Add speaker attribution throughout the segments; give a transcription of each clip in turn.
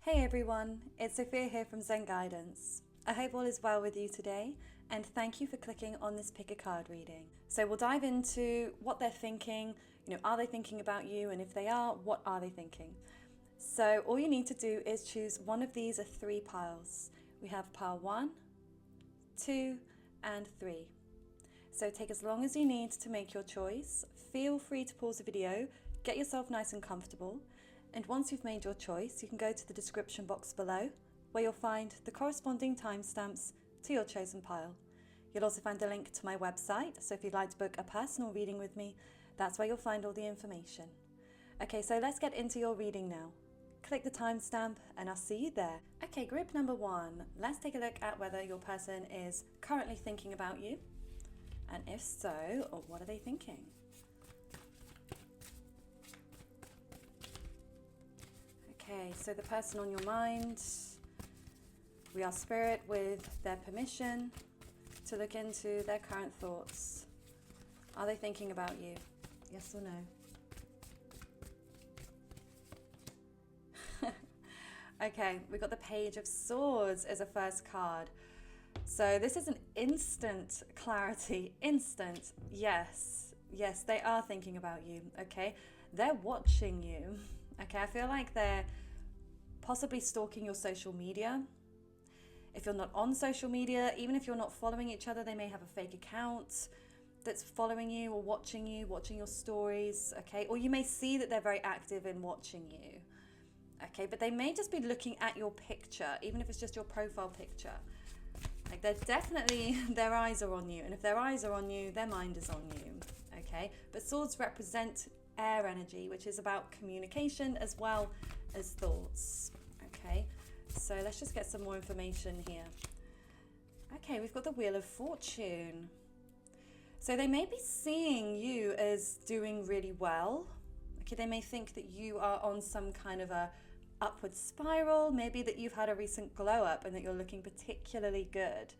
Speaker 1: Hey everyone, it's Sophia here from Zen Guidance. I hope all is well with you today, and thank you for clicking on this pick a card reading. So we'll dive into what they're thinking, are they thinking about you, and if they are, what are they thinking? So all you need to do is choose one of these 3 piles. We have pile 1, 2, and 3. So take as long as you need to make your choice. Feel free to pause the video, get yourself nice and comfortable. And once you've made your choice, you can go to the description box below where you'll find the corresponding timestamps to your chosen pile. You'll also find a link to my website, so if you'd like to book a personal reading with me, that's where you'll find all the information. Okay, so let's get into your reading now. Click the timestamp and I'll see you there. Okay, group number 1. Let's take a look at whether your person is currently thinking about you. And if so, what are they thinking? Okay, so the person on your mind, we are spirit with their permission to look into their current thoughts. Are they thinking about you? Yes or no? Okay, we got the Page of Swords as a first card. So this is an instant clarity, instant, yes, they are thinking about you, okay? They're watching you. Okay, I feel like they're possibly stalking your social media. If you're not on social media, even if you're not following each other, they may have a fake account that's following you or watching your stories, okay? Or you may see that they're very active in watching you, okay? But they may just be looking at your picture, even if it's just your profile picture. Like they're definitely, their eyes are on you. And if their eyes are on you, their mind is on you, okay? But swords represent air energy, which is about communication as well as thoughts. Okay, so let's just get some more information here. Okay, we've got the Wheel of Fortune. So they may be seeing you as doing really well. Okay, they may think that you are on some kind of a upward spiral, maybe that you've had a recent glow up and that you're looking particularly good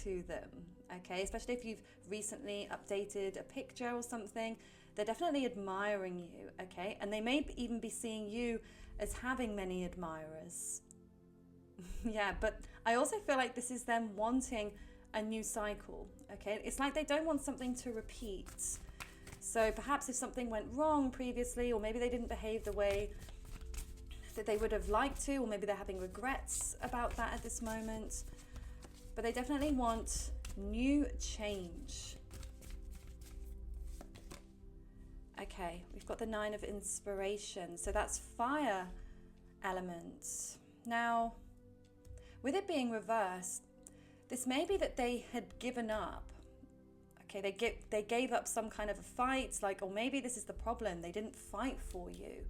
Speaker 1: to them. Okay, especially if you've recently updated a picture or something. They're definitely admiring you, okay? And they may even be seeing you as having many admirers. Yeah, but I also feel like this is them wanting a new cycle, okay? It's like they don't want something to repeat. So perhaps if something went wrong previously, or maybe they didn't behave the way that they would have liked to, or maybe they're having regrets about that at this moment. But they definitely want new change. Okay, we've got the 9 of Inspiration. So that's fire elements. Now, with it being reversed, this may be that they had given up. Okay, they gave up some kind of a fight, or maybe this is the problem. They didn't fight for you.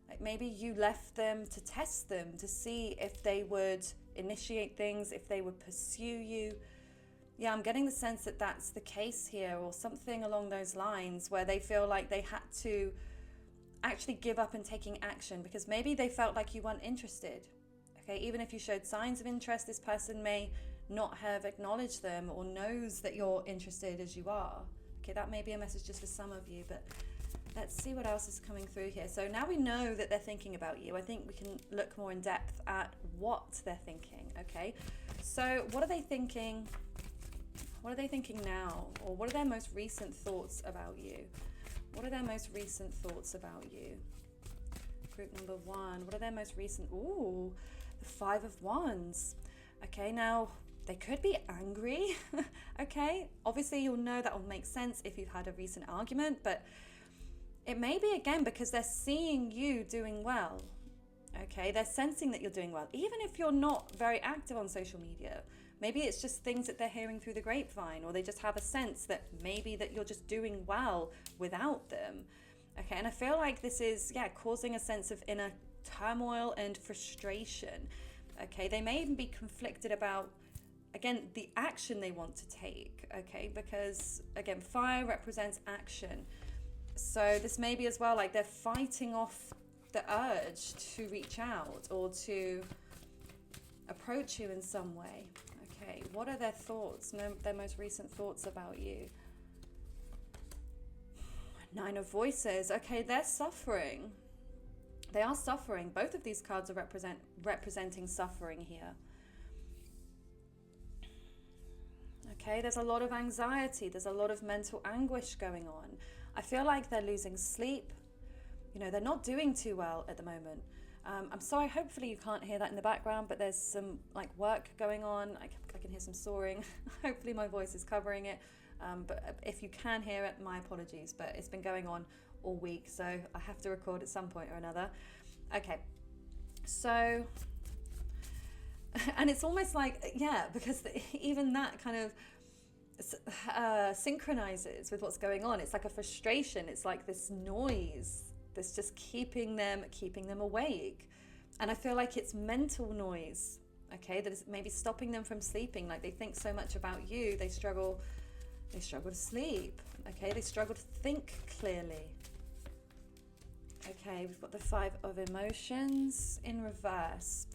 Speaker 1: Like maybe you left them to test them, to see if they would initiate things, if they would pursue you. Yeah, I'm getting the sense that that's the case here, or something along those lines, where they feel like they had to actually give up in taking action because maybe they felt like you weren't interested. Okay, even if you showed signs of interest, this person may not have acknowledged them or knows that you're interested as you are. Okay, that may be a message just for some of you, but let's see what else is coming through here. So now we know that they're thinking about you. I think we can look more in depth at what they're thinking, okay? So what are they thinking? What are they thinking now? Or what are their most recent thoughts about you? What are their most recent thoughts about you? Group number 1, what are their most recent? Ooh, the 5 of Wands. Okay, now they could be angry, okay? Obviously, you'll know that will make sense if you've had a recent argument, but it may be, again, because they're seeing you doing well, okay? They're sensing that you're doing well, even if you're not very active on social media. Maybe it's just things that they're hearing through the grapevine, or they just have a sense that maybe that you're just doing well without them. Okay, and I feel like this is, causing a sense of inner turmoil and frustration. Okay, they may even be conflicted about, again, the action they want to take, okay? Because, again, fire represents action. So this may be as well, like they're fighting off the urge to reach out or to approach you in some way. Okay, what are their thoughts, their most recent thoughts about you? 9 of Voices. Okay, they're suffering. They are suffering. Both of these cards are representing suffering here. Okay, there's a lot of anxiety. There's a lot of mental anguish going on. I feel like they're losing sleep. You know, they're not doing too well at the moment. I'm sorry, hopefully you can't hear that in the background, but there's some like work going on. I can hear some sawing. Hopefully my voice is covering it. But if you can hear it, my apologies. But it's been going on all week, so I have to record at some point or another. Okay, so, and it's almost like, yeah, because even that kind of synchronizes with what's going on. It's like a frustration. It's like this noise that's just keeping them awake. And I feel like it's mental noise, okay, that is maybe stopping them from sleeping. Like they think so much about you, they struggle to sleep, okay, they struggle to think clearly. Okay, we've got the 5 of emotions in reverse.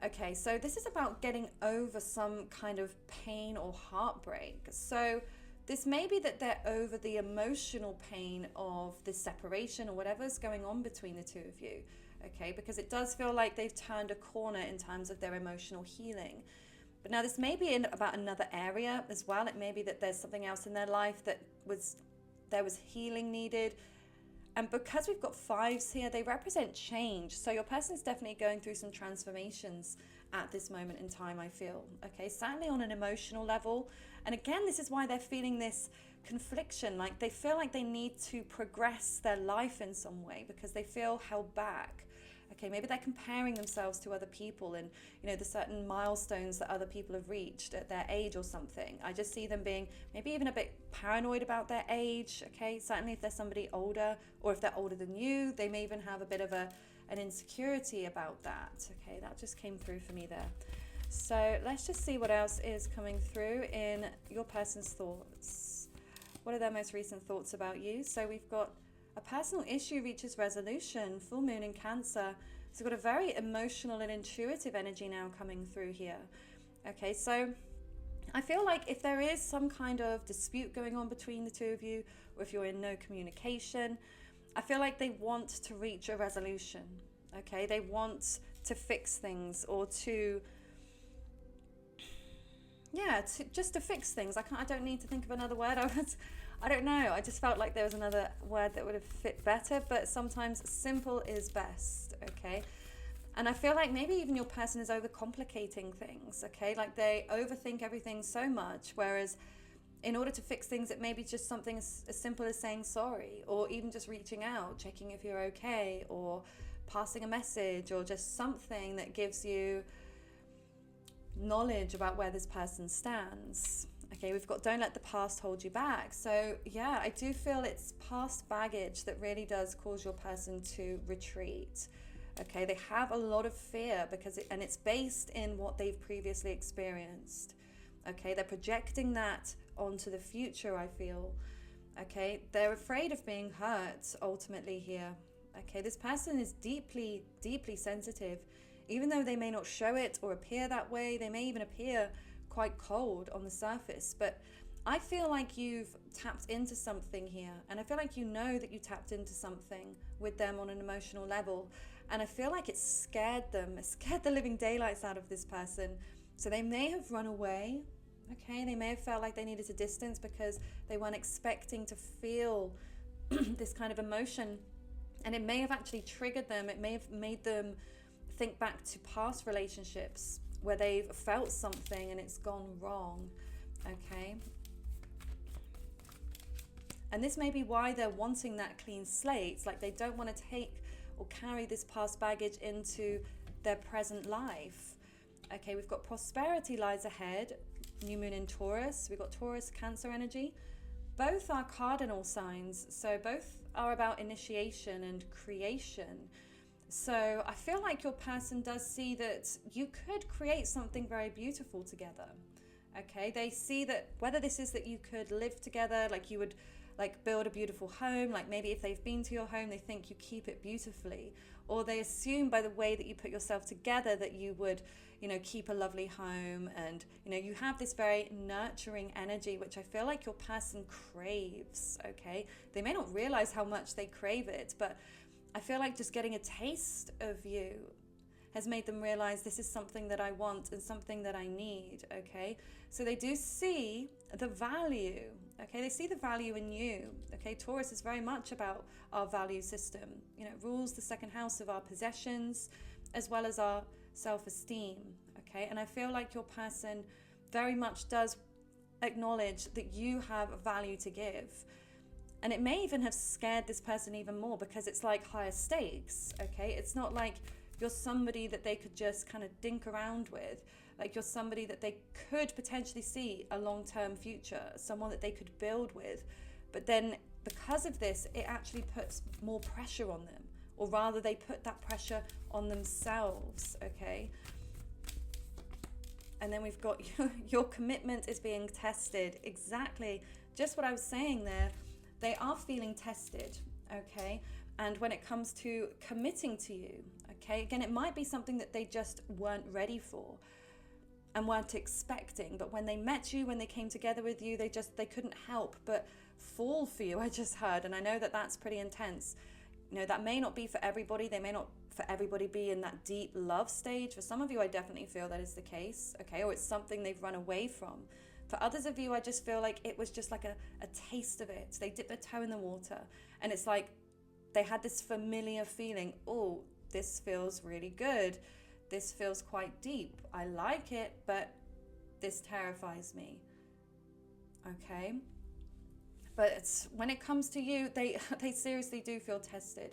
Speaker 1: Okay, so this is about getting over some kind of pain or heartbreak. So this may be that they're over the emotional pain of this separation or whatever's going on between the two of you, okay? Because it does feel like they've turned a corner in terms of their emotional healing. But now this may be about another area as well. It may be that there's something else in their life that there was healing needed. And because we've got 5s here, they represent change. So your person's definitely going through some transformations at this moment in time, I feel. Okay, certainly on an emotional level. And again, this is why they're feeling this confliction. Like they feel like they need to progress their life in some way because they feel held back. Okay, maybe they're comparing themselves to other people and, you know, the certain milestones that other people have reached at their age or something. I just see them being maybe even a bit paranoid about their age, okay? Certainly if they're somebody older or if they're older than you, they may even have a bit of an insecurity about that, okay? That just came through for me there. So let's just see what else is coming through in your person's thoughts. What are their most recent thoughts about you? So we've got a personal issue reaches resolution, full moon in Cancer. So we've got a very emotional and intuitive energy now coming through here. Okay, so I feel like if there is some kind of dispute going on between the two of you, or if you're in no communication, I feel like they want to reach a resolution. Okay, they want to fix things or to just to fix things. I don't need to think of another word. I don't know. I just felt like there was another word that would have fit better, but sometimes simple is best, okay? And I feel like maybe even your person is overcomplicating things, okay? Like they overthink everything so much, whereas in order to fix things, it may be just something as simple as saying sorry, or even just reaching out, checking if you're okay, or passing a message, or just something that gives you knowledge about where this person stands. Okay, we've got don't let the past hold you back. So yeah, I do feel it's past baggage that really does cause your person to retreat. Okay, they have a lot of fear because it's based in what they've previously experienced. Okay, they're projecting that onto the future, I feel. Okay, they're afraid of being hurt ultimately here. Okay, this person is deeply, deeply sensitive. Even though they may not show it or appear that way, they may even appear quite cold on the surface, but I feel like you've tapped into something here, and I feel like you know that you tapped into something with them on an emotional level, and I feel like it scared them. It scared the living daylights out of this person, so they may have run away. Okay, they may have felt like they needed a distance because they weren't expecting to feel this kind of emotion, and it may have actually triggered them. It may have made them think back to past relationships where they've felt something and it's gone wrong, okay? And this may be why they're wanting that clean slate. It's like they don't want to take or carry this past baggage into their present life. Okay, we've got prosperity lies ahead, new moon in Taurus. We've got Taurus, Cancer energy. Both are cardinal signs, so both are about initiation and creation. So I feel like your person does see that you could create something very beautiful together. Okay, they see that whether this is that you could live together, like you would like build a beautiful home, like maybe if they've been to your home, they think you keep it beautifully, or they assume by the way that you put yourself together that you would, you know, keep a lovely home, and you know, you have this very nurturing energy, which I feel like your person craves. Okay, they may not realize how much they crave it, but I feel like just getting a taste of you has made them realize this is something that I want and something that I need, okay? So they do see the value, okay? They see the value in you, okay? Taurus is very much about our value system. You know, it rules the second house of our possessions as well as our self-esteem, okay? And I feel like your person very much does acknowledge that you have value to give. And it may even have scared this person even more because it's like higher stakes, okay? It's not like you're somebody that they could just kind of dink around with. Like you're somebody that they could potentially see a long-term future, someone that they could build with. But then because of this, it actually puts more pressure on them, or rather they put that pressure on themselves, okay? And then we've got your commitment is being tested. Exactly, just what I was saying there. They are feeling tested, okay? And when it comes to committing to you, okay, again, it might be something that they just weren't ready for and weren't expecting. But when they met you, when they came together with you, they couldn't help but fall for you, I just heard. And I know that that's pretty intense. You know, that may not be for everybody. They may not for everybody be in that deep love stage. For some of you, I definitely feel that is the case, okay? Or it's something they've run away from. For others of you, I just feel like it was just like a taste of it. They dipped their toe in the water and it's like they had this familiar feeling. Oh, this feels really good. This feels quite deep. I like it, but this terrifies me. Okay? But when it comes to you, they seriously do feel tested.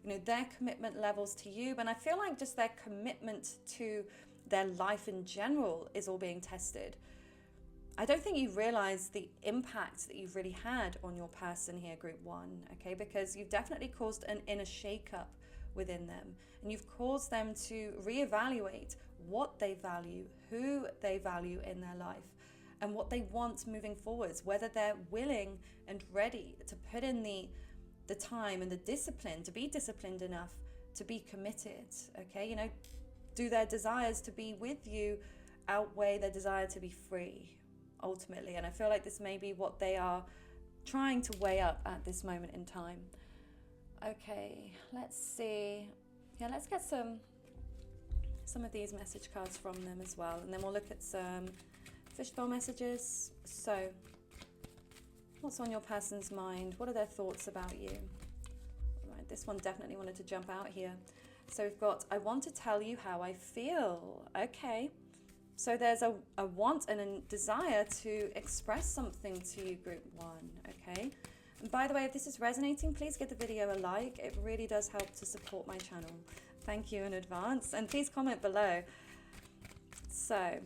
Speaker 1: You know, their commitment levels to you, and I feel like just their commitment to their life in general is all being tested. I don't think you realize the impact that you've really had on your person here, Group 1, okay? Because you've definitely caused an inner shake-up within them. And you've caused them to reevaluate what they value, who they value in their life, and what they want moving forwards, whether they're willing and ready to put in the time and the discipline, to be disciplined enough to be committed, okay? You know, do their desires to be with you outweigh their desire to be free? Ultimately, and I feel like this may be what they are trying to weigh up at this moment in time. Okay, let's see. Yeah, let's get some of these message cards from them as well, and then we'll look at some fishbowl messages. So, what's on your person's mind? What are their thoughts about you? Right, this one definitely wanted to jump out here. So we've got, I want to tell you how I feel. Okay. So there's a want and a desire to express something to you, Group 1, okay? And by the way, if this is resonating, please give the video a like. It really does help to support my channel. Thank you in advance. And please comment below. So,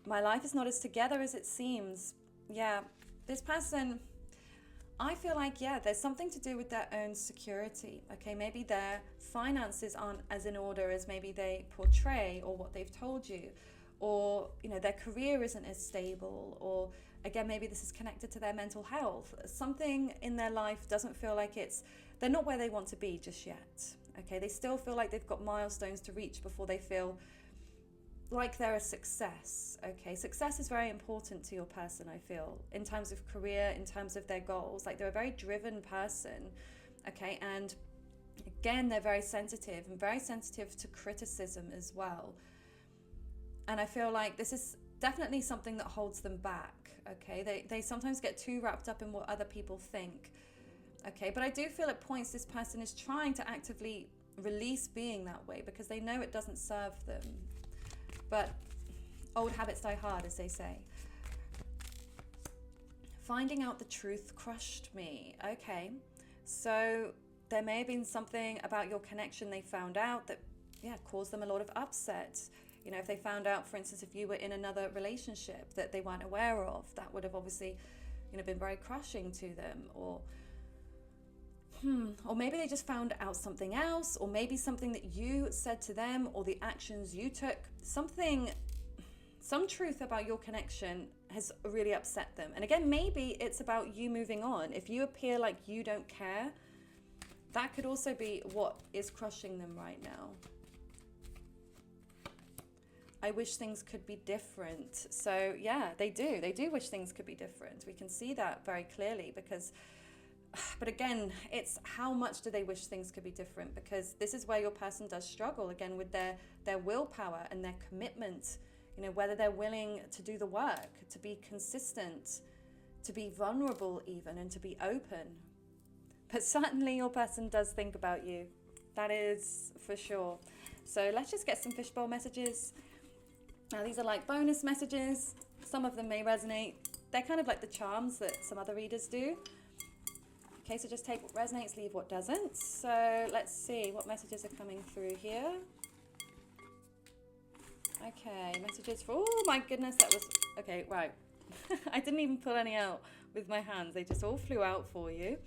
Speaker 1: my life is not as together as it seems. Yeah, this person, I feel like, yeah, there's something to do with their own security, okay? Maybe their finances aren't as in order as maybe they portray or what they've told you. Or, you know, their career isn't as stable, or again, maybe this is connected to their mental health. Something in their life doesn't feel like they're not where they want to be just yet, okay? They still feel like they've got milestones to reach before they feel like they're a success, okay? Success is very important to your person, I feel, in terms of career, in terms of their goals. Like, they're a very driven person, okay? And again, they're very sensitive to criticism as well. And I feel like this is definitely something that holds them back, okay? They sometimes get too wrapped up in what other people think, okay? But I do feel at points this person is trying to actively release being that way because they know it doesn't serve them. But old habits die hard, as they say. Finding out the truth crushed me. Okay, so there may have been something about your connection they found out that, yeah, caused them a lot of upset. You know, if they found out, for instance, if you were in another relationship that they weren't aware of, that would have obviously, you know, been very crushing to them. Or maybe they just found out something else, or maybe something that you said to them, or the actions you took, some truth about your connection has really upset them. And again, maybe it's about you moving on. If you appear like you don't care, that could also be what is crushing them right now. I wish things could be different. So yeah, they do wish things could be different. We can see that very clearly because But again, it's how much do they wish things could be different, because this is where your person does struggle again with their willpower and their commitment, whether they're willing to do the work, to be consistent, to be vulnerable even, and to be open. But certainly your person does think about you. That is for sure. So let's just get some fishbowl messages. Now these are like bonus messages. Some of them may resonate. They're kind of like the charms that some other readers do. Okay, so just take what resonates, leave what doesn't. So let's see what messages are coming through here. Okay, messages for, oh my goodness, that was, okay, right. I didn't even pull any out with my hands. They just all flew out for you.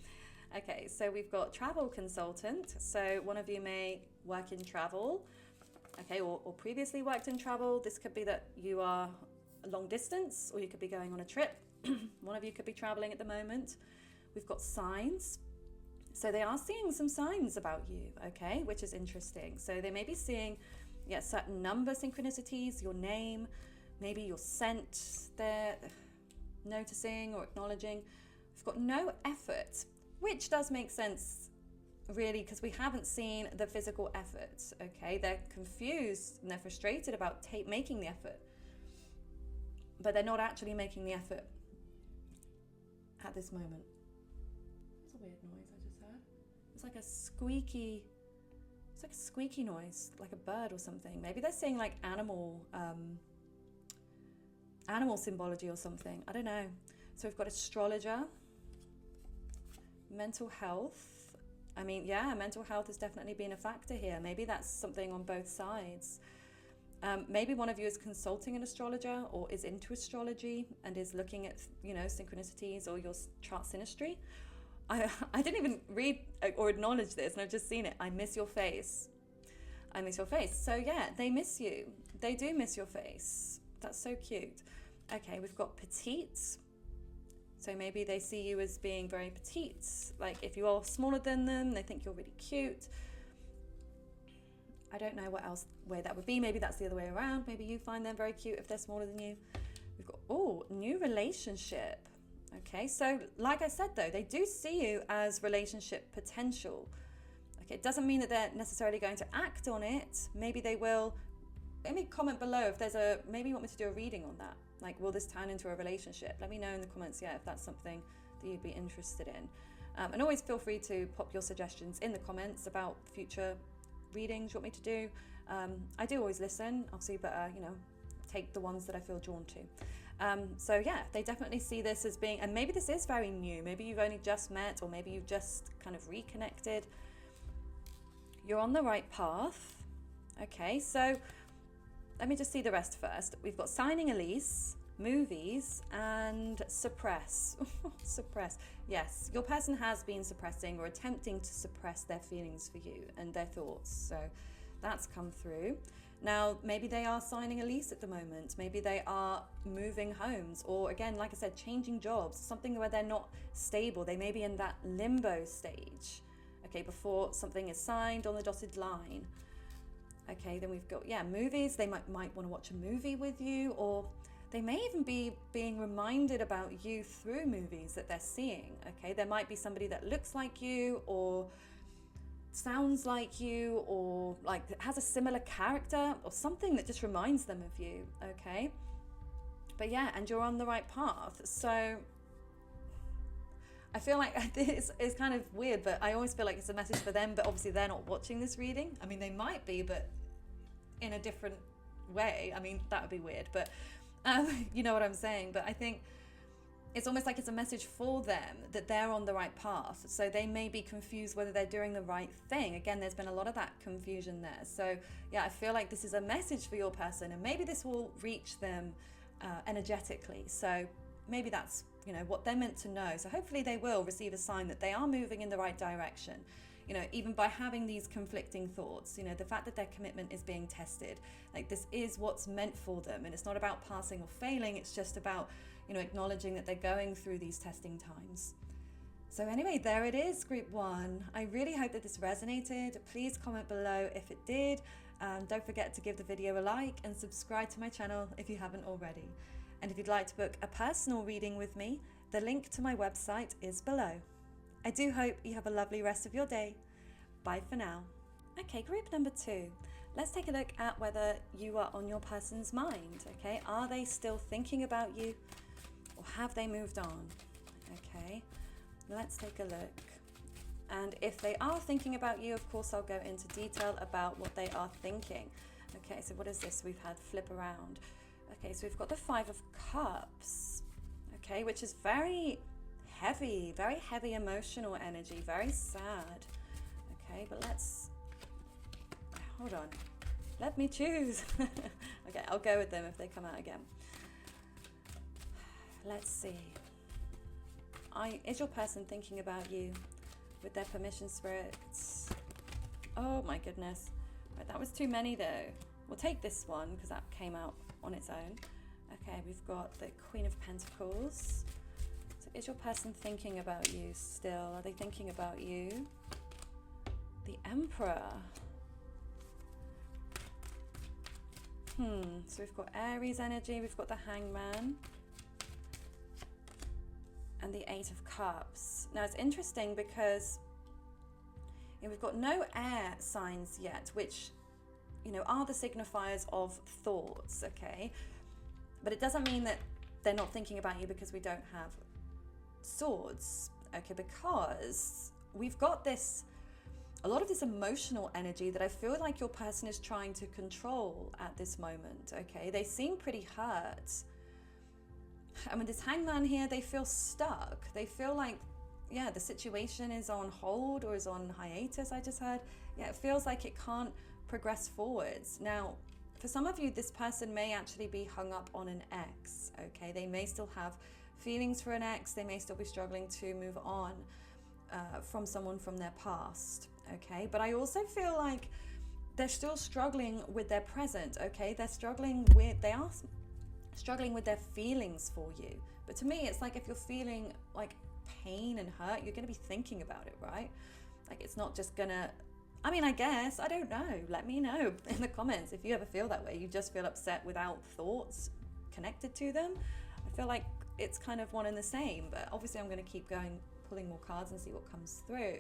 Speaker 1: Okay, so we've got travel consultant. So one of you may work in travel, okay, or previously worked in travel. This could be that you are a long distance, or you could be going on a trip. One of you could be traveling at the moment. We've got signs. So they are seeing some signs about you, okay, which is interesting. So they may be seeing, certain number synchronicities, your name, maybe your scent they're noticing or acknowledging. We've got no effort, which does make sense, really, because we haven't seen the physical effort, okay? They're confused and they're frustrated about making the effort, but they're not actually making the effort at this moment. It's a weird noise I just heard. It's like a squeaky noise, like a bird or something. Maybe they're seeing like animal symbology or something. I don't know. So we've got astrologer, mental health. I mean, mental health has definitely been a factor here. Maybe that's something on both sides. Maybe one of you is consulting an astrologer or is into astrology and is looking at, synchronicities or your chart synastry. I didn't even read or acknowledge this, and I've just seen it. I miss your face. I miss your face. So they miss you. They do miss your face. That's so cute. Okay, we've got petite. So maybe they see you as being very petite. Like if you are smaller than them, they think you're really cute. I don't know what else way that would be. Maybe that's the other way around. Maybe you find them very cute if they're smaller than you. We've got, new relationship. Okay, so like I said though, they do see you as relationship potential. Okay, it doesn't mean that they're necessarily going to act on it. Maybe they will. Let me comment below if there's maybe you want me to do a reading on that. Like, will this turn into a relationship? Let me know in the comments, if that's something that you'd be interested in. And always feel free to pop your suggestions in the comments about future readings you want me to do. I do always listen, obviously, but take the ones that I feel drawn to. They definitely see this as being, and maybe this is very new. Maybe you've only just met, or maybe you've just kind of reconnected. You're on the right path. Okay, so let me just see the rest first. We've got signing a lease, movies, and suppress. Suppress. Yes, your person has been suppressing or attempting to suppress their feelings for you and their thoughts. So that's come through. Now, maybe they are signing a lease at the moment. Maybe they are moving homes, or again, like I said, changing jobs, something where they're not stable. They may be in that limbo stage, okay, before something is signed on the dotted line. Okay, then we've got, movies. They might want to watch a movie with you, or they may even be being reminded about you through movies that they're seeing. Okay, there might be somebody that looks like you, or sounds like you, or like has a similar character, or something that just reminds them of you. Okay, but and you're on the right path. So I feel like this is kind of weird, but I always feel like it's a message for them, but obviously they're not watching this reading. I mean, they might be, but in a different way. I mean, that would be weird, but you know what I'm saying. But I think it's almost like it's a message for them that they're on the right path. So they may be confused whether they're doing the right thing. Again, there's been a lot of that confusion there. So I feel like this is a message for your person, and maybe this will reach them energetically. So maybe that's what they're meant to know. So hopefully they will receive a sign that they are moving in the right direction. Even by having these conflicting thoughts, the fact that their commitment is being tested, like this is what's meant for them. And it's not about passing or failing. It's just about, acknowledging that they're going through these testing times. So anyway, there it is, group 1. I really hope that this resonated. Please comment below if it did. Don't forget to give the video a like and subscribe to my channel if you haven't already. And if you'd like to book a personal reading with me, the link to my website is below. I do hope you have a lovely rest of your day. Bye for now. Okay, group number 2. Let's take a look at whether you are on your person's mind, okay? Are they still thinking about you or have they moved on? Okay, let's take a look. And if they are thinking about you, of course, I'll go into detail about what they are thinking. Okay, so what is this? We've had flip around. Okay, so we've got the 5 of Cups, okay, which is very heavy emotional energy, very sad. Okay, but hold on. Let me choose. Okay, I'll go with them if they come out again. Let's see. Is your person thinking about you? With their permission, spirits. Oh my goodness. Right, that was too many though. We'll take this one because that came out on its own. Okay, we've got the Queen of Pentacles. So is your person thinking about you still? Are they thinking about you? The Emperor. So we've got Aries energy, we've got the Hangman, and the 8 of Cups. Now it's interesting because we've got no air signs yet, which are the signifiers of thoughts, okay? But it doesn't mean that they're not thinking about you because we don't have swords, okay? Because we've got a lot of this emotional energy that I feel like your person is trying to control at this moment, okay? They seem pretty hurt. And with this Hangman here, they feel stuck. They feel like, the situation is on hold or is on hiatus, I just heard. It feels like it can't progress forwards. Now, for some of you, this person may actually be hung up on an ex, okay? They may still have feelings for an ex. They may still be struggling to move on from someone from their past, okay? But I also feel like they're still struggling with their present, okay? They are struggling with their feelings for you. But to me, it's like if you're feeling like pain and hurt, you're going to be thinking about it, right? Like it's not just gonna, I guess, I don't know. Let me know in the comments if you ever feel that way. You just feel upset without thoughts connected to them. I feel like it's kind of one and the same, but obviously I'm going to keep going, pulling more cards and see what comes through.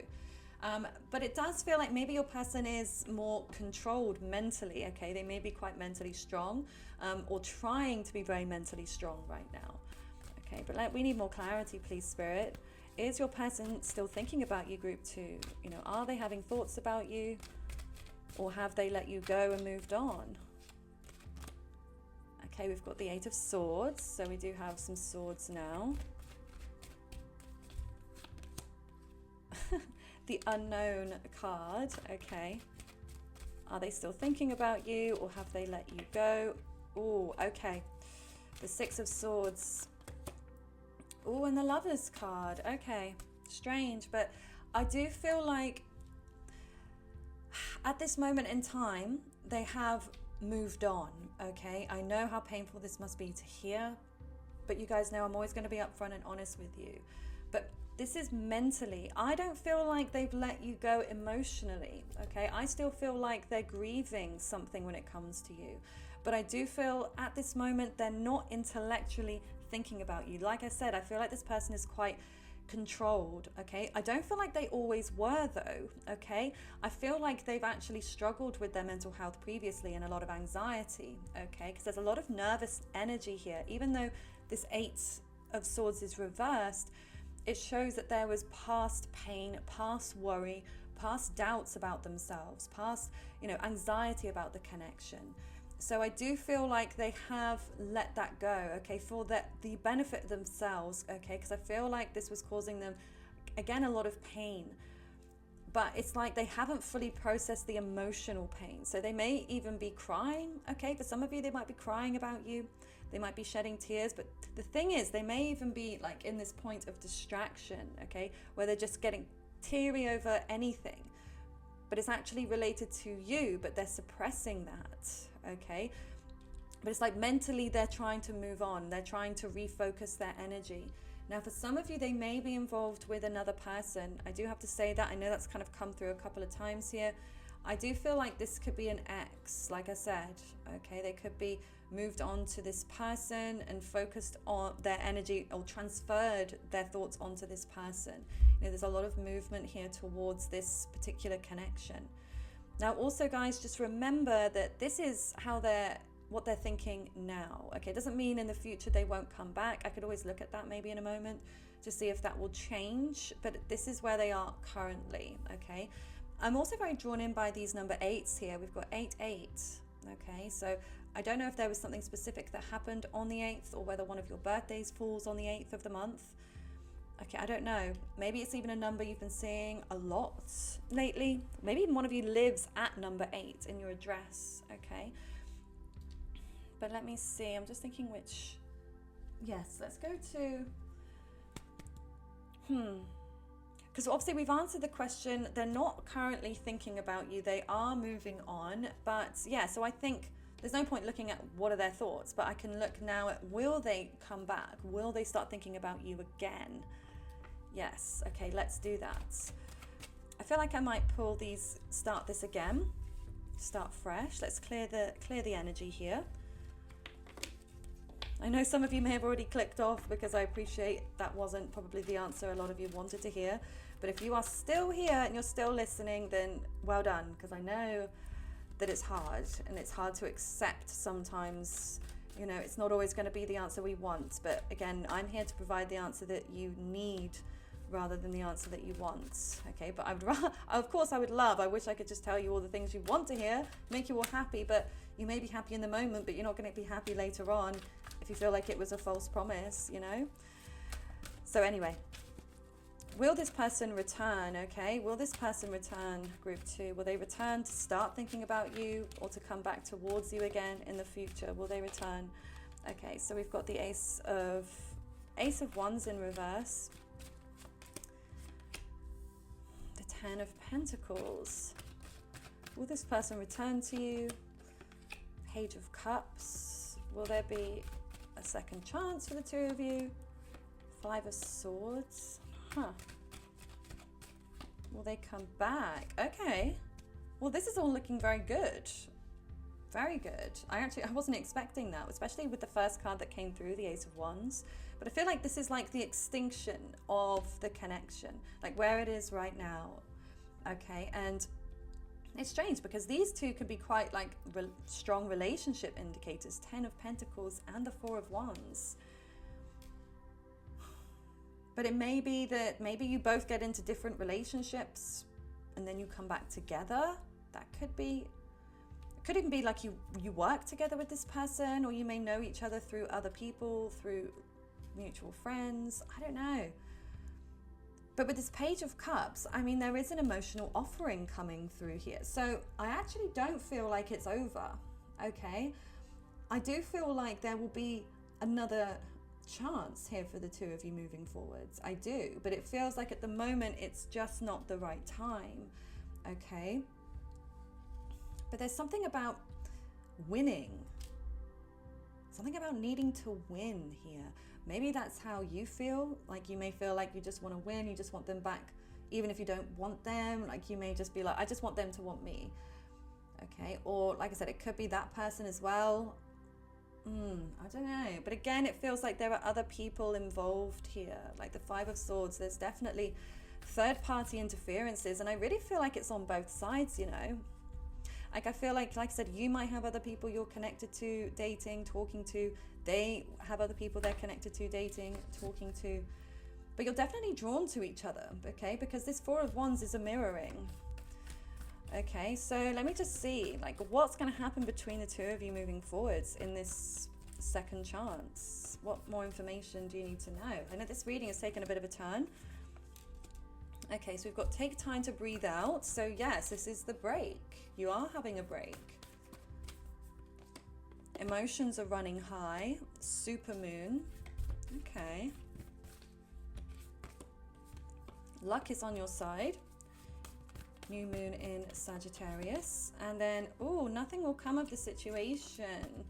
Speaker 1: But it does feel like maybe your person is more controlled mentally, okay? They may be quite mentally strong or trying to be very mentally strong right now, okay? But we need more clarity, please, Spirit. Is your person still thinking about you, group 2? Are they having thoughts about you or have they let you go and moved on? Okay, we've got the 8 of Swords, so we do have some swords now. The Unknown card, okay. Are they still thinking about you or have they let you go? Oh, okay. The 6 of Swords. Oh, and the Lovers card. Okay, strange, but I do feel like at this moment in time, they have moved on, okay? I know how painful this must be to hear, but you guys know I'm always going to be upfront and honest with you. But this is mentally. I don't feel like they've let you go emotionally, okay? I still feel like they're grieving something when it comes to you. But I do feel at this moment they're not intellectually thinking about you. Like I said, I feel like this person is quite controlled, okay? I don't feel like they always were though, okay? I feel like they've actually struggled with their mental health previously and a lot of anxiety, okay? Because there's a lot of nervous energy here. Even though this 8 of Swords is reversed, it shows that there was past pain, past worry, past doubts about themselves, past, anxiety about the connection. So I do feel like they have let that go, okay, for the benefit of themselves, okay, because I feel like this was causing them, again, a lot of pain. But it's like they haven't fully processed the emotional pain. So they may even be crying, okay? For some of you, they might be crying about you. They might be shedding tears. But the thing is, they may even be like in this point of distraction, okay? Where they're just getting teary over anything. But it's actually related to you, but they're suppressing that, okay? But it's like mentally they're trying to move on. They're trying to refocus their energy. Now, for some of you, they may be involved with another person. I do have to say that. I know that's kind of come through a couple of times here. I do feel like this could be an ex, like I said. Okay, they could be moved on to this person and focused on their energy, or transferred their thoughts onto this person. You know, there's a lot of movement here towards this particular connection. Now also, guys, just remember that this is what they're thinking now. Okay, it doesn't mean in the future they won't come back. I could always look at that maybe in a moment to see if that will change, but this is where they are currently. Okay, I'm also very drawn in by these number 8s here. We've got 8-8. Okay, so I don't know if there was something specific that happened on the 8th, or whether one of your birthdays falls on the 8th of the month. Okay, I don't know. Maybe it's even a number you've been seeing a lot lately. Maybe even one of you lives at number 8 in your address. Okay, but let me see. I'm just thinking which. Yes, let's go to. Because obviously we've answered the question. They're not currently thinking about you. They are moving on. But yeah, so I think there's no point looking at what are their thoughts, but I can look now at, will they come back? Will they start thinking about you again? Yes. Okay, let's do that. I feel like I might pull these, start this again, start fresh. Let's clear the energy here. I know some of you may have already clicked off, because I appreciate that wasn't probably the answer a lot of you wanted to hear. But if you are still here and you're still listening, then well done, because I know that it's hard, and it's hard to accept sometimes. You know, it's not always going to be the answer we want. But again, I'm here to provide the answer that you need rather than the answer that you want. Okay, but I would rather, of course I wish I could just tell you all the things you want to hear, make you all happy, but you may be happy in the moment, but you're not going to be happy later on if you feel like it was a false promise, you know? So anyway, will this person return? Okay, will this person return, group 2? Will they return to start thinking about you, or to come back towards you again in the future? Will they return? Okay, so we've got the Ace of Wands in reverse, the 10 of Pentacles. Will this person return to you? Page of Cups. Will there be a second chance for the 2 of you? 5 of Swords. Will they come back? Okay. Well, this is all looking very good. Very good. I wasn't expecting that, especially with the first card that came through, the Ace of Wands. But I feel like this is like the extinction of the connection, like where it is right now. Okay, and it's strange because these two could be quite like strong relationship indicators. 10 of Pentacles and the 4 of Wands. But it may be that maybe you both get into different relationships and then you come back together. That could be. It could even be like you work together with this person, or you may know each other through other people, through mutual friends. I don't know. But with this Page of Cups, I mean, there is an emotional offering coming through here. So I actually don't feel like it's over, okay? I do feel like there will be another chance here for the 2 of you moving forwards. I do, but it feels like at the moment it's just not the right time, okay? But there's something about winning, something about needing to win here. Maybe that's how you feel. Like you may feel like you just want to win, you just want them back, even if you don't want them. Like you may just be like, I just want them to want me, okay? Or like I said, it could be that person as well. I don't know. But again, it feels like there are other people involved here. Like the 5 of Swords, there's definitely third-party interferences. And I really feel like it's on both sides, you know. Like I feel like I said, you might have other people you're connected to, dating, talking to. They have other people they're connected to, dating, talking to. But you're definitely drawn to each other, okay? Because this 4 of Wands is a mirroring. Okay, so let me just see, like, what's going to happen between the 2 of you moving forwards in this second chance? What more information do you need to know? I know this reading has taken a bit of a turn. Okay, so we've got take time to breathe out. So yes, this is the break. You are having a break. Emotions are running high. Super moon. Okay. Luck is on your side. New moon in Sagittarius. And then, nothing will come of the situation.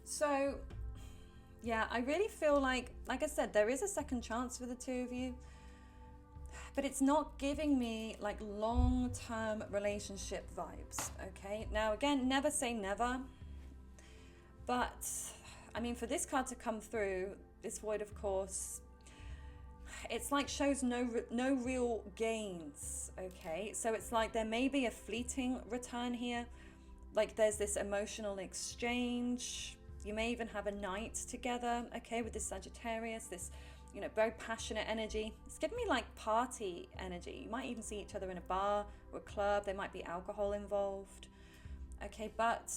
Speaker 1: So, yeah, I really feel like I said, there is a second chance for the 2 of you. but it's not giving me like long-term relationship vibes. Okay, now again, never say never, but I mean, for this card to come through, this void, of course, it's like shows no real gains. Okay, so it's like there may be a fleeting return here, like there's this emotional exchange. You may even have a night together, okay, with this Sagittarius, this, you know, very passionate energy. It's giving me like party energy. You might even see each other in a bar or a club. There might be alcohol involved. Okay, but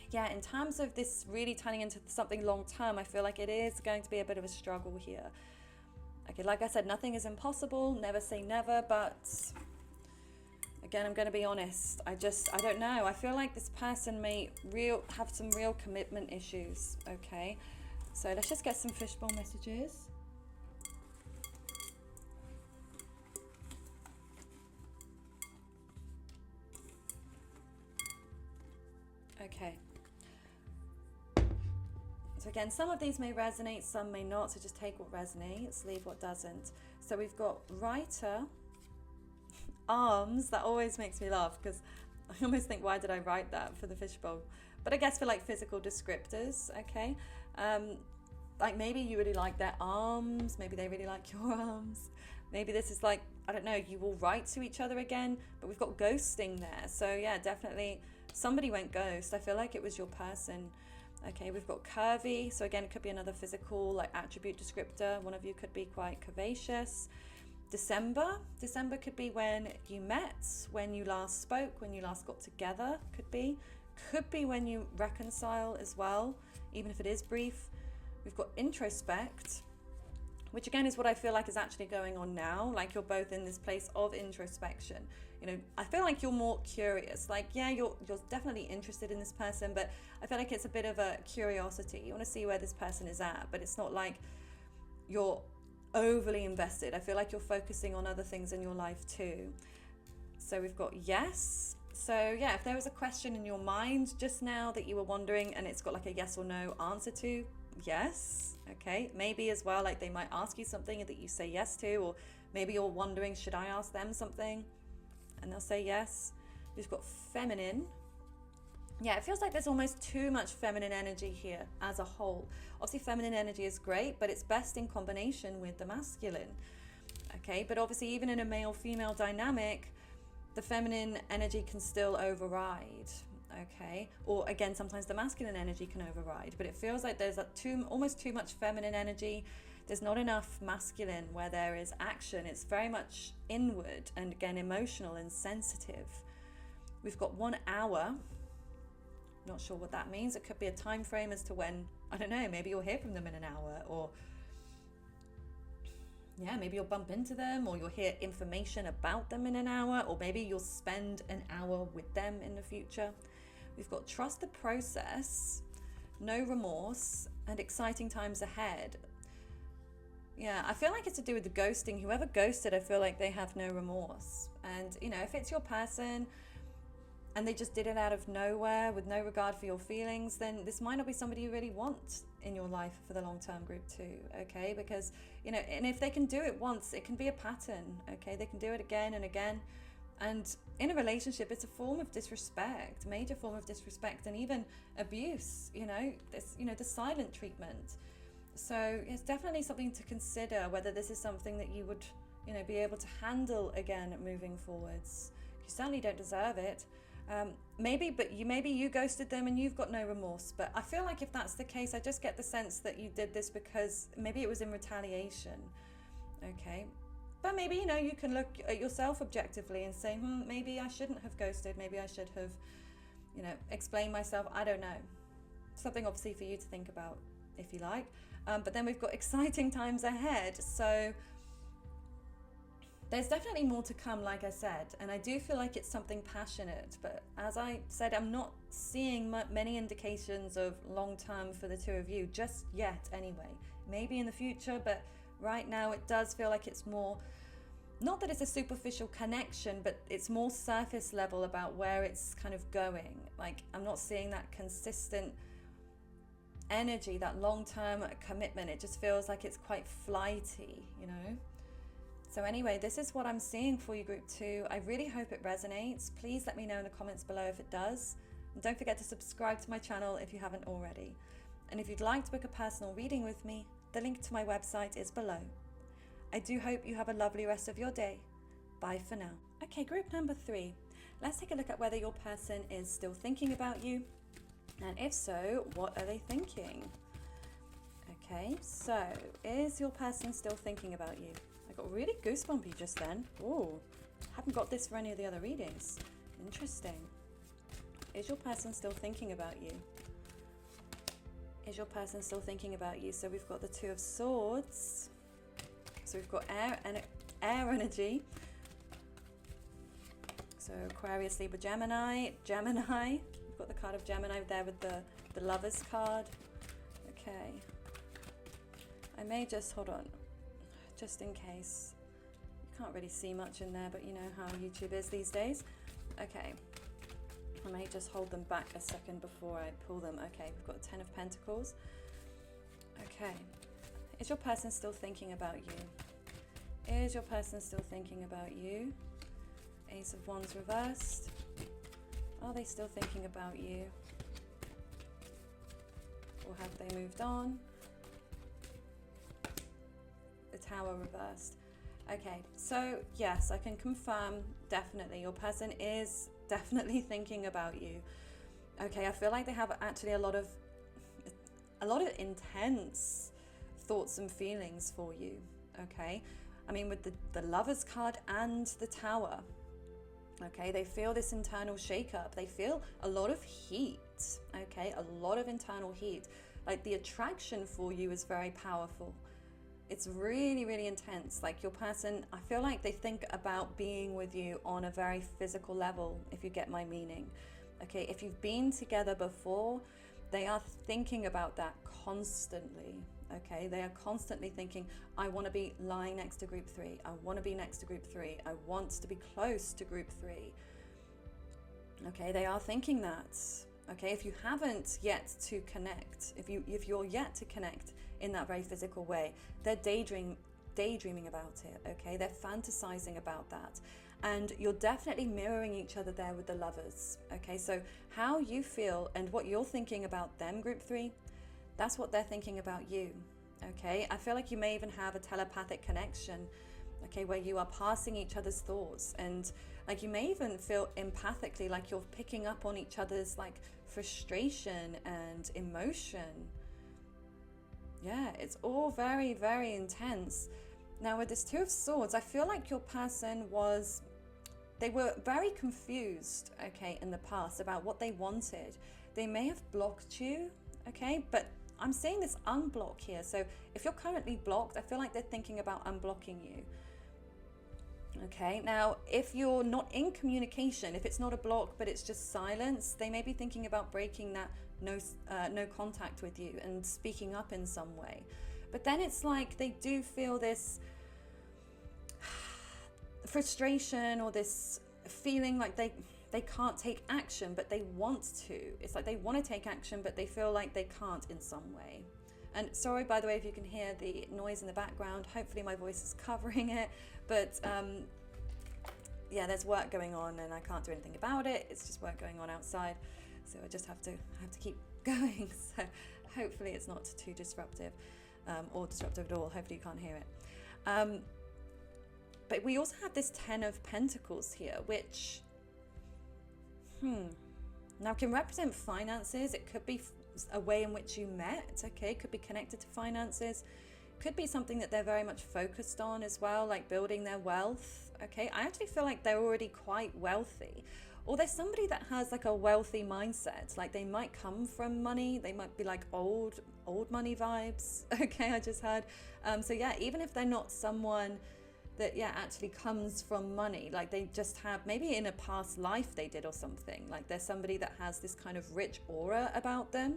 Speaker 1: yeah, in terms of this really turning into something long term, I feel like it is going to be a bit of a struggle here. Okay, like I said, nothing is impossible. Never say never, but again, I'm going to be honest. I don't know. I feel like this person may have some real commitment issues. Okay, so let's just get some fishbowl messages. Okay. So again, some of these may resonate, some may not. So just take what resonates, leave what doesn't. So we've got writer, arms. That always makes me laugh because I almost think, why did I write that for the fishbowl? But I guess for like physical descriptors, okay? Like maybe you really like their arms, maybe they really like your arms. Maybe this is like, I don't know, you will write to each other again, but we've got ghosting there. So yeah, definitely somebody went ghost. I feel like it was your person. Okay, we've got curvy. So again, it could be another physical like attribute descriptor. One of you could be quite curvaceous. December could be when you met, when you last spoke, when you last got together. Could be when you reconcile as well, even if it is brief. We've got introspect, which again is what I feel like is actually going on now. Like you're both in this place of introspection. You know, I feel like you're more curious. Like, yeah, you're definitely interested in this person, but I feel like it's a bit of a curiosity. You want to see where this person is at, but it's not like you're overly invested. I feel like you're focusing on other things in your life too. So we've got yes. So yeah, if there was a question in your mind just now that you were wondering and it's got like a yes or no answer to, yes. Okay, maybe as well, like they might ask you something that you say yes to, or maybe you're wondering, should I ask them something? And they'll say yes. We've got feminine. Yeah, it feels like there's almost too much feminine energy here as a whole. Obviously, feminine energy is great, but it's best in combination with the masculine. Okay, but obviously even in a male-female dynamic, the feminine energy can still override. Okay, or again, sometimes the masculine energy can override, but it feels like there's almost too much feminine energy. There's not enough masculine where there is action. It's very much inward and again emotional and sensitive. We've got 1 hour. Not sure what that means. It could be a time frame as to when, I don't know, maybe you'll hear from them in an hour, or yeah, maybe you'll bump into them, or you'll hear information about them in an hour, or maybe you'll spend an hour with them in the future. We've got trust the process, no remorse, and exciting times ahead. Yeah, I feel like it's to do with the ghosting. Whoever ghosted, I feel like they have no remorse. And, you know, if it's your person and they just did it out of nowhere with no regard for your feelings, then this might not be somebody you really want in your life for the long-term group too, okay? Because, you know, and if they can do it once, it can be a pattern, okay? They can do it again and again. And in a relationship, it's a form of disrespect, major form of disrespect, and even abuse, you know, this, you know, the silent treatment. So it's definitely something to consider whether this is something that you would, you know, be able to handle again moving forwards. You certainly don't deserve it. Maybe you ghosted them and you've got no remorse. But I feel like if that's the case, I just get the sense that you did this because maybe it was in retaliation. Okay. But maybe, you know, you can look at yourself objectively and say, maybe I shouldn't have ghosted. Maybe I should have, you know, explained myself. I don't know. Something obviously for you to think about if you like. But then we've got exciting times ahead. So there's definitely more to come, like I said. And I do feel like it's something passionate. But as I said, I'm not seeing many indications of long-term for the two of you just yet anyway. Maybe in the future, but right now it does feel like it's more, not that it's a superficial connection, but it's more surface level about where it's kind of going. Like I'm not seeing that consistent energy, that long-term commitment. It just feels like it's quite flighty, you know. So anyway, this is what I'm seeing for you, Group 2. I really hope it resonates. Please let me know in the comments below if it does. And don't forget to subscribe to my channel if you haven't already. And if you'd like to book a personal reading with me, the link to my website is below. I do hope you have a lovely rest of your day. Bye for now. Okay, group number 3. Let's take a look at whether your person is still thinking about you. And if so, what are they thinking? Okay, so is your person still thinking about you? I got really goosebumpy just then. Oh, haven't got this for any of the other readings. Interesting. Is your person still thinking about you? Is your person still thinking about you? So we've got the 2 of Swords. So we've got air energy. So Aquarius, Libra, Gemini. We've got the card of Gemini there with the Lovers card. Okay. I may just, hold on, just in case. You can't really see much in there, but you know how YouTube is these days. Okay. I may just hold them back a second before I pull them. Okay, we've got 10 of Pentacles. Okay. Is your person still thinking about you? Is your person still thinking about you? Ace of Wands reversed. Are they still thinking about you? Or have they moved on? The Tower reversed. Okay, so yes, I can confirm definitely your person is definitely thinking about you. Okay, I feel like they have actually a lot of intense thoughts and feelings for you. Okay, I mean with the Lovers card and the Tower. Okay, they feel this internal shakeup. They feel a lot of heat. Okay, a lot of internal heat. Like the attraction for you is very powerful. It's really, really intense. Like your person, I feel like they think about being with you on a very physical level, if you get my meaning. Okay, if you've been together before, they are thinking about that constantly. Okay, they are constantly thinking, I want to be lying next to group 3. I want to be next to group 3. I want to be close to group 3. Okay, they are thinking that. Okay, if you haven't yet to connect, if you're yet to connect in that very physical way, they're daydreaming about it. Okay, they're fantasizing about that, and you're definitely mirroring each other there with the Lovers. Okay, so how you feel and what you're thinking about them, group 3, that's what they're thinking about you. Okay, I feel like you may even have a telepathic connection. Okay, where you are passing each other's thoughts, and like you may even feel empathically like you're picking up on each other's like frustration and emotion. Yeah, it's all very, very intense. Now with this 2 of Swords, I feel like your person they were very confused, okay, in the past about what they wanted. They may have blocked you, okay, but I'm seeing this unblock here. So if you're currently blocked, I feel like they're thinking about unblocking you. Okay, now if you're not in communication, if it's not a block but it's just silence, they may be thinking about breaking that no contact with you and speaking up in some way. But then it's like they do feel this frustration or this feeling like they can't take action, but they want to. It's like they want to take action, but they feel like they can't in some way. And sorry, by the way, if you can hear the noise in the background, hopefully my voice is covering it. But yeah, there's work going on and I can't do anything about it. It's just work going on outside. So I just have to keep going. So hopefully it's not too disruptive or disruptive at all. Hopefully you can't hear it. But we also have this 10 of Pentacles here, which now can represent finances. It could be a way in which you met, okay? Could be connected to finances. Could be something that they're very much focused on as well, like building their wealth, okay? I actually feel like they're already quite wealthy. Or there's somebody that has like a wealthy mindset, like they might come from money, they might be like old money vibes, okay, I just heard. So yeah, even if they're not someone that actually comes from money, like they just have, maybe in a past life they did or something, like there's somebody that has this kind of rich aura about them.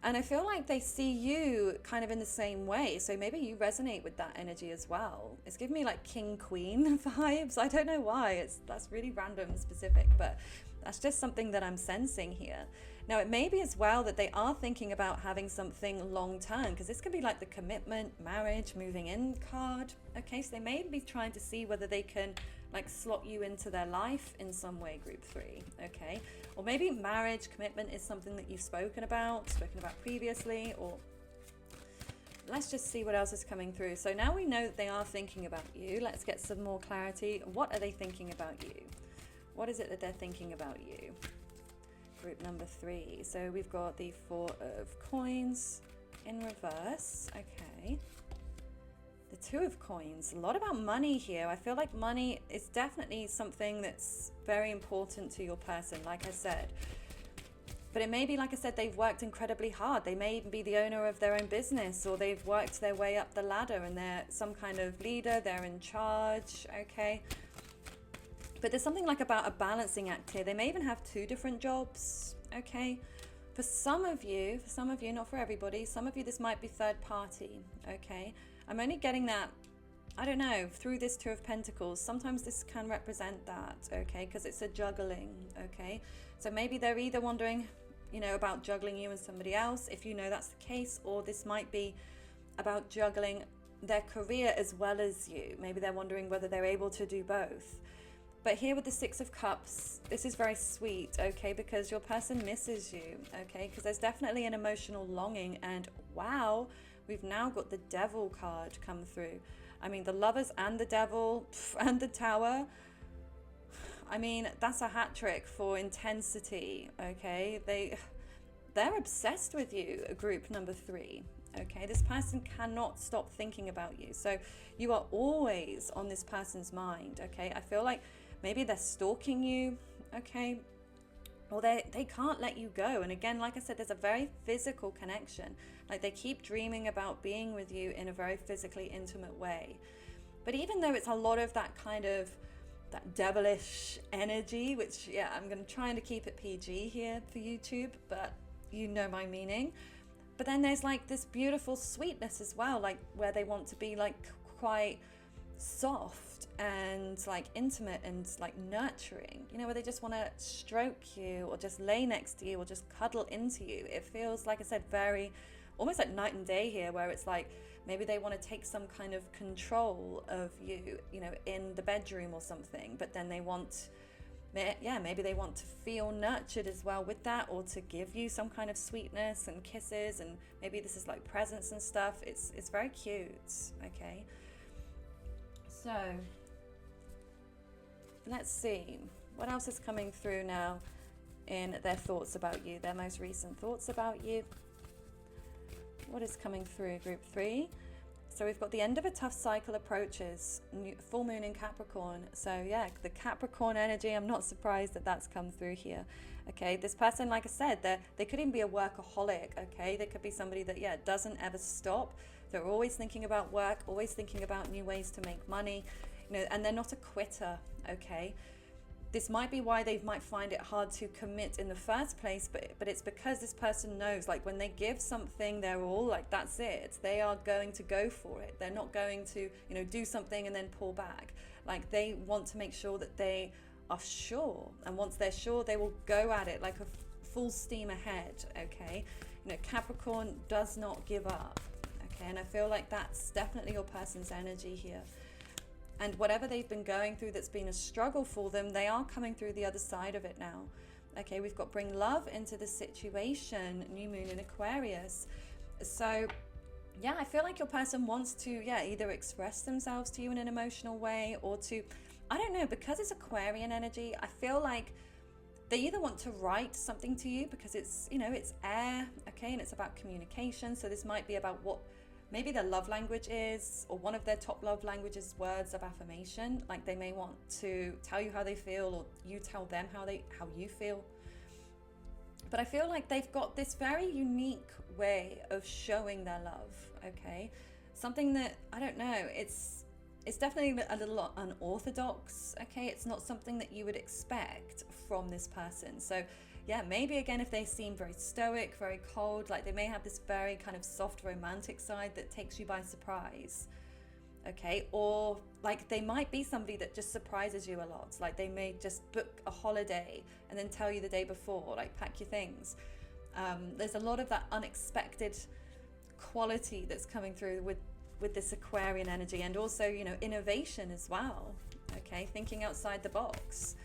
Speaker 1: And I feel like they see you kind of in the same way. So maybe you resonate with that energy as well. It's giving me like king queen vibes. I don't know why. That's really random and specific, but that's just something that I'm sensing here. Now, it may be as well that they are thinking about having something long term, because this could be like the commitment, marriage, moving in card. Okay, so they may be trying to see whether they can like slot you into their life in some way, group 3. Okay, or maybe marriage, commitment is something that you've spoken about previously, or let's just see what else is coming through. So now we know that they are thinking about you. Let's get some more clarity. What are they thinking about you? What is it that they're thinking about you? Group number 3. So we've got the 4 of coins in reverse. Okay. The 2 of coins. A lot about money here. I feel like money is definitely something that's very important to your person, like I said. But it may be, like I said, they've worked incredibly hard. They may even be the owner of their own business, or they've worked their way up the ladder and they're some kind of leader, they're in charge, okay? But there's something like about a balancing act here. They may even have 2 different jobs, okay? For some of you, not for everybody, some of you, this might be third party, okay? I'm only getting that, I don't know, through this 2 of Pentacles. Sometimes this can represent that, okay? Because it's a juggling, okay? So maybe they're either wondering, about juggling you and somebody else, if you know that's the case, or this might be about juggling their career as well as you. Maybe they're wondering whether they're able to do both. But here with the 6 of Cups, this is very sweet, okay, because your person misses you, okay, because there's definitely an emotional longing. And wow, we've now got the Devil card come through. I mean, the Lovers and the Devil and the Tower. I mean, that's a hat trick for intensity, okay? They're obsessed with you, group number 3, okay? This person cannot stop thinking about you. So you are always on this person's mind, okay? I feel like maybe they're stalking you, okay? Or they can't let you go. And again, like I said, there's a very physical connection. Like they keep dreaming about being with you in a very physically intimate way. But even though it's a lot of that kind of that devilish energy, which, yeah, I'm going to try to keep it PG here for YouTube, but you know my meaning. But then there's like this beautiful sweetness as well, like where they want to be like quite soft and like intimate and like nurturing, where they just want to stroke you or just lay next to you or just cuddle into you. It feels, like I said, very almost like night and day here, where it's like maybe they want to take some kind of control of you, in the bedroom or something, but then they want, maybe they want to feel nurtured as well with that, or to give you some kind of sweetness and kisses, and maybe this is like presents and stuff. It's very cute, okay? So let's see what else is coming through now in their thoughts about you, their most recent thoughts about you. What is coming through, group 3? So we've got the end of a tough cycle approaches, full moon in Capricorn. So yeah, the Capricorn energy, I'm not surprised that that's come through here. Okay, this person, like I said, they could even be a workaholic, okay? They could be somebody that, doesn't ever stop. They're always thinking about work, always thinking about new ways to make money, and they're not a quitter, okay? This might be why they might find it hard to commit in the first place, but it's because this person knows, like, when they give something their all, like, that's it. They are going to go for it. They're not going to, do something and then pull back. Like, they want to make sure that they are sure. And once they're sure, they will go at it like a full steam ahead, okay? Capricorn does not give up, okay? And I feel like that's definitely your person's energy here. And whatever they've been going through that's been a struggle for them, they are coming through the other side of it now. Okay, we've got bring love into the situation, new moon in Aquarius. So, yeah, I feel like your person wants to, either express themselves to you in an emotional way, or to, I don't know, because it's Aquarian energy, I feel like they either want to write something to you because it's, it's air, okay, and it's about communication. So this might be about what maybe their love language is, or one of their top love languages, words of affirmation. Like they may want to tell you how they feel, or you tell them how you feel. But I feel like they've got this very unique way of showing their love, okay? Something that, I don't know, it's definitely a little unorthodox, okay? It's not something that you would expect from this person. So yeah, maybe again, if they seem very stoic, very cold, like they may have this very kind of soft romantic side that takes you by surprise. okay? Or like they might be somebody that just surprises you a lot. Like they may just book a holiday and then tell you the day before, like pack your things. There's a lot of that unexpected quality that's coming through with this Aquarian energy, and also, you know, innovation as well, okay? Thinking outside the box.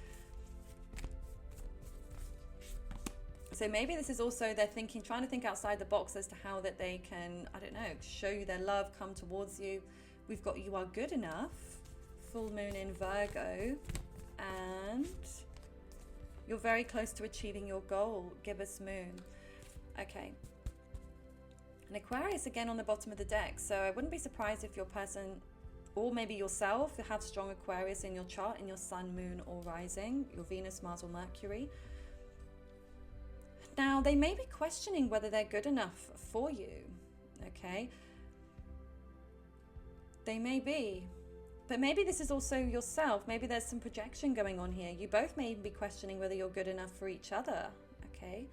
Speaker 1: So maybe this is also they're trying to think outside the box as to how that they can, I don't know, show you their love, come towards you. We've got you are good enough, full moon in Virgo, and you're very close to achieving your goal, gibbous moon. Okay. And Aquarius again on the bottom of the deck. So I wouldn't be surprised if your person, or maybe yourself, have strong Aquarius in your chart, in your sun, moon, or rising, your Venus, Mars, or Mercury. Now, they may be questioning whether they're good enough for you, okay? They may be. But maybe this is also yourself. Maybe there's some projection going on here. You both may be questioning whether you're good enough for each other, okay?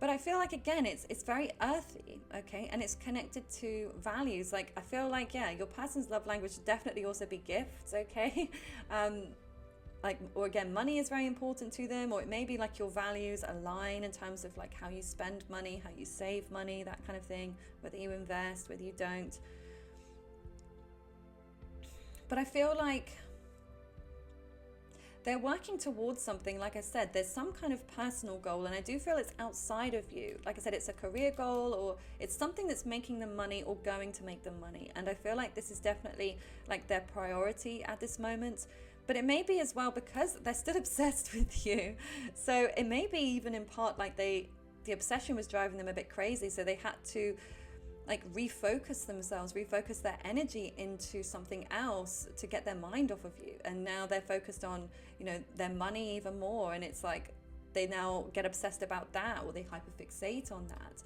Speaker 1: But I feel like, again, it's very earthy, okay? And it's connected to values. Like, I feel like, yeah, your person's love language should definitely also be gifts, okay? Like, or again, money is very important to them, or it may be like your values align in terms of like how you spend money, how you save money, that kind of thing, whether you invest, whether you don't. But I feel like they're working towards something. Like I said, there's some kind of personal goal, and I do feel it's outside of you. Like I said, it's a career goal, or it's something that's making them money or going to make them money. And I feel like this is definitely like their priority at this moment. But it may be as well because they're still obsessed with you. So it may be even in part like the obsession was driving them a bit crazy. So they had to like refocus themselves, refocus their energy into something else to get their mind off of you. And now they're focused on, you know, their money even more. And it's like they now get obsessed about that, or they hyperfixate on that.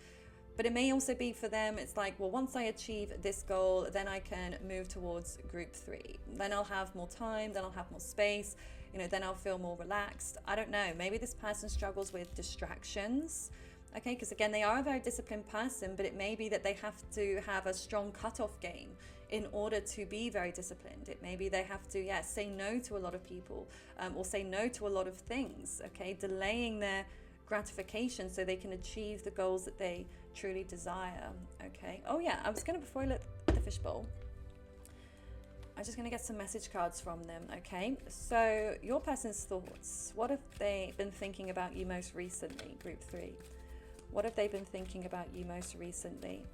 Speaker 1: But it may also be for them, it's like, well, once I achieve this goal, then I can move towards group 3. Then I'll have more time, then I'll have more space, you know, then I'll feel more relaxed. I don't know. Maybe this person struggles with distractions, okay? Because again, they are a very disciplined person, but it may be that they have to have a strong cutoff game in order to be very disciplined. It may be they have to, say no to a lot of people, or say no to a lot of things, okay? Delaying their gratification so they can achieve the goals that they truly desire, okay? Oh yeah, I was gonna, before I let the fishbowl, I'm just gonna get some message cards from them, okay? So your person's thoughts, what have they been thinking about you most recently, group 3? What have they been thinking about you most recently?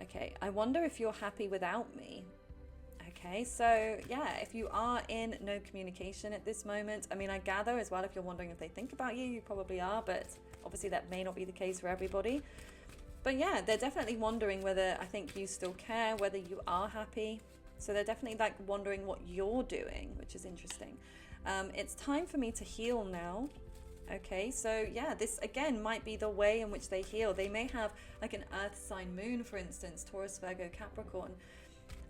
Speaker 1: Okay, I wonder if you're happy without me. Okay, so yeah, if you are in no communication at this moment, I mean, I gather as well, if you're wondering if they think about you, you probably are, but obviously that may not be the case for everybody. But yeah, they're definitely wondering whether, I think, you still care, whether you are happy. So they're definitely like wondering what you're doing, which is interesting. It's time for me to heal now. Okay, so yeah, this again might be the way in which they heal. They may have like an earth sign moon, for instance, Taurus, Virgo, Capricorn.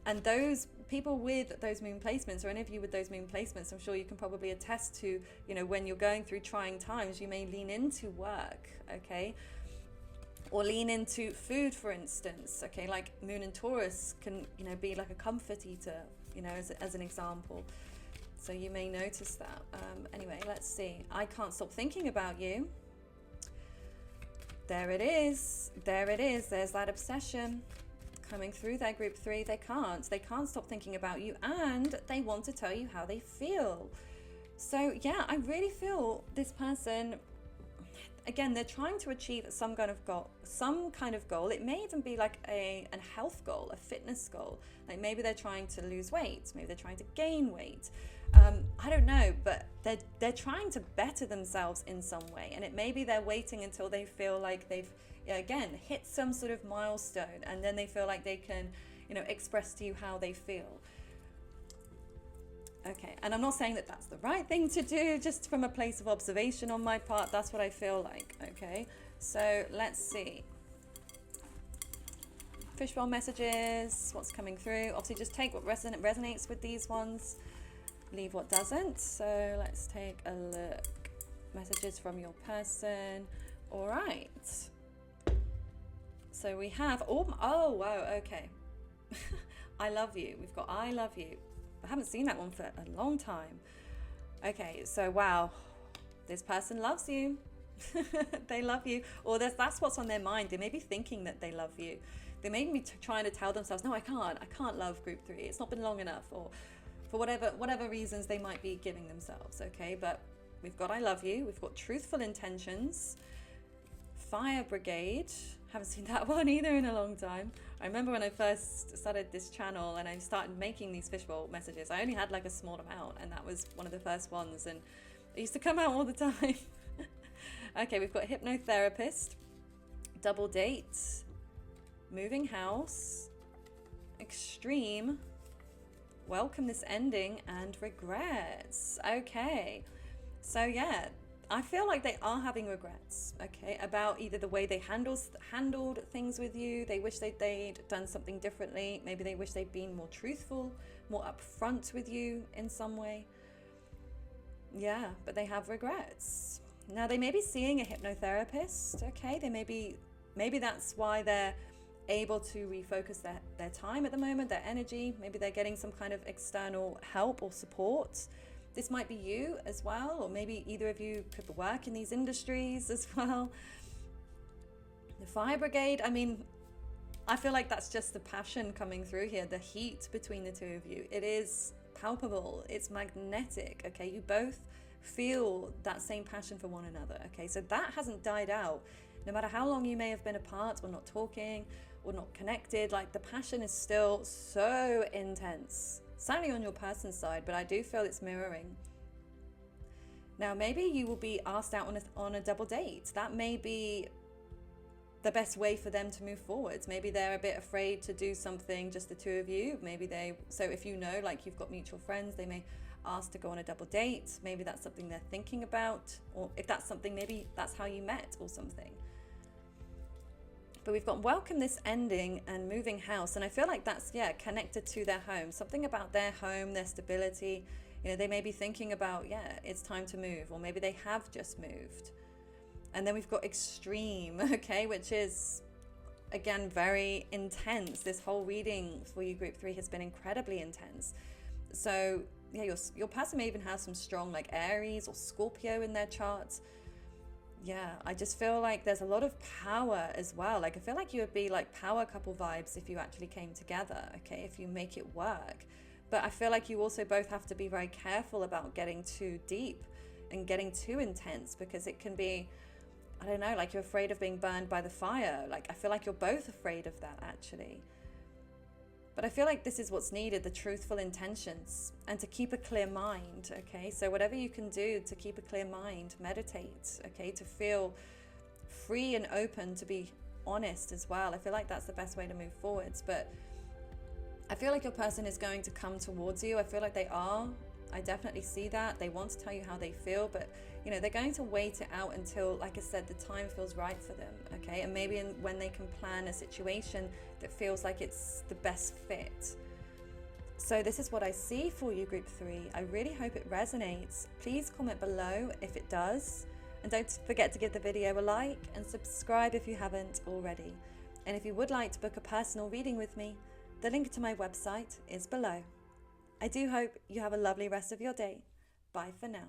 Speaker 1: And those people with those moon placements, or any of you with those moon placements, I'm sure you can probably attest to, you know, when you're going through trying times, you may lean into work, okay? Or lean into food, for instance, okay? Like moon and Taurus can, you know, be like a comfort eater, you know, as an example. So you may notice that. Anyway, let's see. I can't stop thinking about you. There it is. There it is. There's that obsession coming through their group 3. They can't stop thinking about you, and they want to tell you how they feel. So yeah, I really feel this person, again, they're trying to achieve some kind of goal. It may even be like a health goal, a fitness goal. Like maybe they're trying to lose weight, maybe they're trying to gain weight. I don't know, but they're trying to better themselves in some way, and it may be they're waiting until they feel like they've again hit some sort of milestone, and then they feel like they can, you know, express to you how they feel. Okay, and I'm not saying that that's the right thing to do, just from a place of observation on my part. That's what I feel like. Okay, so let's see. Fishbowl messages, what's coming through. Obviously just take what resonates with these ones, leave what doesn't. So let's take a look. Messages from your person. All right. So we have, oh wow, okay. I love you. We've got I love you. I haven't seen that one for a long time. Okay, so wow, this person loves you. They love you, or that's what's on their mind. They may be thinking that they love you. They may be trying to tell themselves, no, I can't love group 3. It's not been long enough, or for whatever reasons they might be giving themselves. Okay, but we've got I love you. We've got truthful intentions. Fire brigade. Haven't seen that one either in a long time. I remember when I first started this channel and I started making these fishbowl messages, I only had like a small amount, and that was one of the first ones, and it used to come out all the time. Okay, we've got hypnotherapist, double date, moving house, extreme, welcome this ending, and regrets. Okay, so yeah, I feel like they are having regrets, okay, about either the way they handled things with you. They wish they'd done something differently. Maybe they wish they'd been more truthful, more upfront with you in some way. Yeah, but they have regrets. Now, they may be seeing a hypnotherapist, okay? Maybe that's why they're able to refocus their time at the moment, their energy. Maybe they're getting some kind of external help or support. This might be you as well, or maybe either of you could work in these industries as well. The fire brigade, I mean, I feel like that's just the passion coming through here, the heat between the two of you. It is palpable, it's magnetic, okay? You both feel that same passion for one another, okay? So that hasn't died out. No matter how long you may have been apart or not talking or not connected, like the passion is still so intense. Certainly on your person's side, but I do feel it's mirroring. Now, maybe you will be asked out on a double date. That may be the best way for them to move forwards. Maybe they're a bit afraid to do something, just the two of you. So if you know, like you've got mutual friends, they may ask to go on a double date. Maybe that's something they're thinking about, or if that's something, maybe that's how you met or something. But we've got welcome this ending and moving house, and I feel like that's connected to their home, something about their home, their stability. They may be thinking about it's time to move, or maybe they have just moved. And then we've got extreme, okay, which is again very intense. This whole reading for you group 3 has been incredibly intense. So your person may even have some strong like Aries or Scorpio in their charts. I just feel like there's a lot of power as well. Like I feel like you would be like power couple vibes if you actually came together, okay, if you make it work. But I feel like you also both have to be very careful about getting too deep and getting too intense, because it can be, I don't know, like you're afraid of being burned by the fire. Like I feel like you're both afraid of that actually. But I feel like this is what's needed, the truthful intentions, and to keep a clear mind, okay? So whatever you can do to keep a clear mind, meditate, okay? To feel free and open, to be honest as well. I feel like that's the best way to move forwards. But I feel like your person is going to come towards you. I feel like they are. I definitely see that. They want to tell you how they feel, but they're going to wait it out until, like I said, the time feels right for them, okay? And maybe when they can plan a situation that feels like it's the best fit. So this is what I see for you, group 3. I really hope it resonates. Please comment below if it does. And don't forget to give the video a like and subscribe if you haven't already. And if you would like to book a personal reading with me, the link to my website is below. I do hope you have a lovely rest of your day. Bye for now.